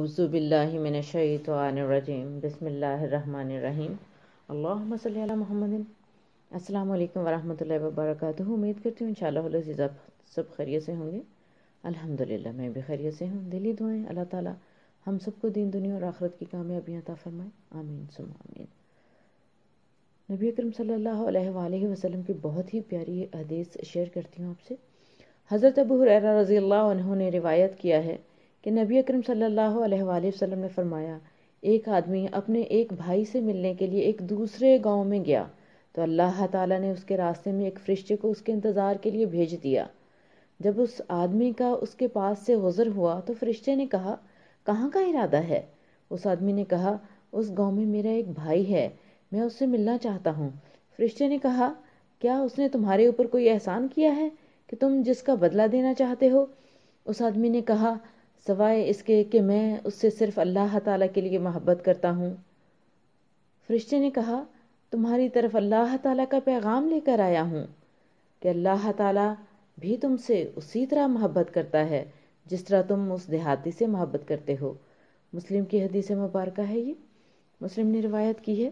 اعوذ باللہ من الشیطان الرجیم بسم اللہ الرحمن الرحیم اللہم صلی علی محمد۔ السلام علیکم ورحمۃ اللہ وبرکاتہ۔ امید کرتی ہوں انشاءاللہ العزیز آپ سب خیریت سے ہوں گے۔ الحمدللہ میں بھی خیریت سے ہوں۔ دلی دعائیں اللہ تعالی ہم سب کو دین دنیا اور آخرت کی کامیابیاں عطا فرمائے، آمین ثم آمین۔ نبی اکرم صلی اللہ علیہ وآلہ وسلم کی بہت ہی پیاری حدیث شیئر کرتی ہوں آپ سے۔ حضرت ابو ہریرہ رضی اللہ عنہ نے روایت کیا ہے کہ نبی اکرم صلی اللہ علیہ وآلہ وسلم نے فرمایا، ایک آدمی اپنے ایک بھائی سے ملنے کے لیے ایک دوسرے گاؤں میں گیا تو اللہ تعالیٰ نے اس کے راستے میں ایک فرشتے کو اس کے انتظار کے لیے بھیج دیا۔ جب اس آدمی کا اس کے پاس سے گزر ہوا تو فرشتے نے کہا، کہاں کا ارادہ ہے؟ اس آدمی نے کہا، اس گاؤں میں میرا ایک بھائی ہے، میں اس سے ملنا چاہتا ہوں۔ فرشتے نے کہا، کیا اس نے تمہارے اوپر کوئی احسان کیا ہے کہ تم جس کا بدلہ دینا چاہتے ہو؟ اس آدمی نے کہا، سوائے اس کے کہ میں اس سے صرف اللہ تعالیٰ کے لیے محبت کرتا ہوں۔ فرشتے نے کہا، تمہاری طرف اللہ تعالیٰ کا پیغام لے کر آیا ہوں کہ اللہ تعالیٰ بھی تم سے اسی طرح محبت کرتا ہے جس طرح تم اس دیہاتی سے محبت کرتے ہو۔ مسلم کی حدیث مبارکہ ہے یہ، مسلم نے روایت کی ہے۔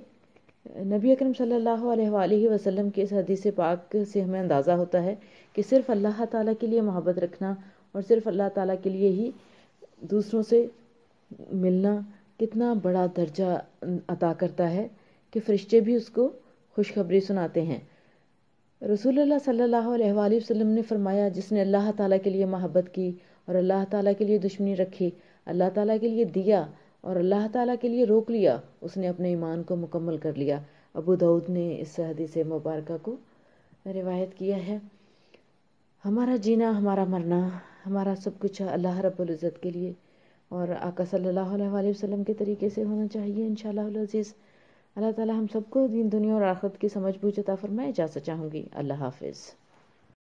نبی اکرم صلی اللہ علیہ وآلہ وسلم کی اس حدیث پاک سے ہمیں اندازہ ہوتا ہے کہ صرف اللہ تعالیٰ کے لیے محبت رکھنا اور صرف اللہ تعالیٰ کے لیے ہی دوسروں سے ملنا کتنا بڑا درجہ عطا کرتا ہے کہ فرشتے بھی اس کو خوشخبری سناتے ہیں۔ رسول اللہ صلی اللہ علیہ وآلہ وسلم نے فرمایا، جس نے اللہ تعالیٰ کے لیے محبت کی اور اللہ تعالیٰ کے لیے دشمنی رکھی، اللہ تعالیٰ کے لیے دیا اور اللہ تعالیٰ کے لیے روک لیا، اس نے اپنے ایمان کو مکمل کر لیا۔ ابو داؤد نے اس حدیث مبارکہ کو روایت کیا ہے۔ ہمارا جینا، ہمارا مرنا، ہمارا سب کچھ اللہ رب العزت کے لیے اور آقا صلی اللہ علیہ وآلہ وسلم کے طریقے سے ہونا چاہیے انشاءاللہ العزیز۔ اللہ تعالی ہم سب کو دین دنیا اور آخرت کی سمجھ بوجھ عطا فرمائے۔ اجازت چاہوں گی، اللہ حافظ۔